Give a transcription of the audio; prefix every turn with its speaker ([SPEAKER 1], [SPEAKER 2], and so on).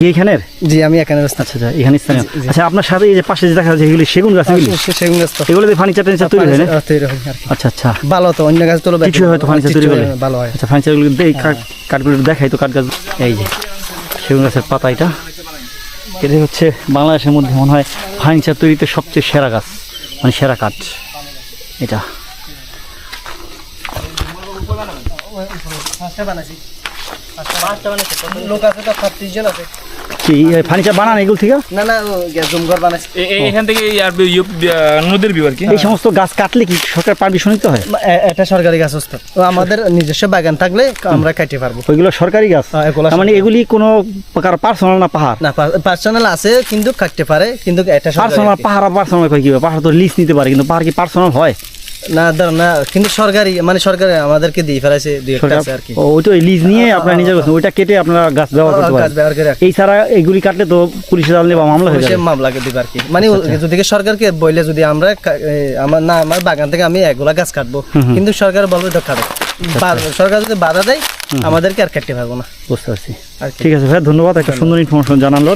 [SPEAKER 1] এইখানের?
[SPEAKER 2] জি আমি এখানে।
[SPEAKER 1] আচ্ছা আচ্ছা, এখানে স্থানীয়। আচ্ছা, আপনার সাথে এই যে পাশে যে দেখা যাচ্ছে এগুলি সেগুন গাছ,
[SPEAKER 2] সেগুন গাছ তো
[SPEAKER 1] এগুলো দিয়ে ফার্নিচার টার্নিচার তৈরি হয় না?
[SPEAKER 2] তৈরি হয় আর কি।
[SPEAKER 1] আচ্ছা আচ্ছা,
[SPEAKER 2] ভালো তো, অন্য গাছ তো
[SPEAKER 1] কিছু হয়তো ফার্নিচার তৈরি করে
[SPEAKER 2] ভালো হয়।
[SPEAKER 1] আচ্ছা, ফার্নিচারগুলো কাঠগুলো দেখাই তো, কাঠ গাছ। এই যে সেগুন গাছের পাতা, এটা হচ্ছে বাংলাদেশের মধ্যে মনে হয় ফার্নিচার তৈরিতে সবচেয়ে সেরা গাছ, মানে সেরা কাঠ এটা।
[SPEAKER 2] লোক আছে তো 30 জন আছে।
[SPEAKER 1] কি ফার্নিচার বানান এগুলো থেকে?
[SPEAKER 2] না না, জমঘর বানাইছে
[SPEAKER 3] এখান থেকে নদীর ভিউ আর কি।
[SPEAKER 1] এই সমস্ত গাছ কাটলে কি সরকার পারমিশন নিতে হয়?
[SPEAKER 2] এটা সরকারি গাছ হচ্ছে, আমাদের নিজস্ব বাগান থাকলে আমরা কাটতে পারবো।
[SPEAKER 1] ওইগুলো সরকারি গাছ? মানে এগুলি কোনো প্রকার পার্সোনাল না পাহাড়?
[SPEAKER 2] না, পার্সোনাল আছে কিন্তু কাটতে পারে, কিন্তু এটা
[SPEAKER 1] পার্সোনাল পাহাড়। পার্সোনাল কই কি পাহাড় তো লিজ নিতে পারে, কিন্তু পাহাড় কি পার্সোনাল হয়?
[SPEAKER 2] না না, কিন্তু সরকারি, মানে সরকার আমাদেরকে দিয়ে ফেলাইছে, দিয়ে আছে আর কি।
[SPEAKER 1] ওইটা লিজ নিয়ে আপনারা নিজে করছেন, ওইটা কেটে আপনারা গাছ ব্যবহার করতে
[SPEAKER 2] গাছ
[SPEAKER 1] পারেন।
[SPEAKER 2] ব্যবহার করে রাখি।
[SPEAKER 1] এই ছাড়া এগুলি কাটলে তো পুলিশে জানলে বা মামলা হয়ে যাবে।
[SPEAKER 2] মামলাকে দিবে আর কি, মানে যদি সরকারকে বললে যদি আমরা আমার বাগান থেকে আমি এগুলা গাছ কাটবো, কিন্তু সরকার বলবে তো কাটে। সরকার যদি বাধা দেয় আমাদেরকে আর কাটতে পারবো না।
[SPEAKER 1] বুঝতে পারছি। ঠিক আছে ভাই, ধন্যবাদ, একটা সুন্দর ইনফরমেশন জানালো।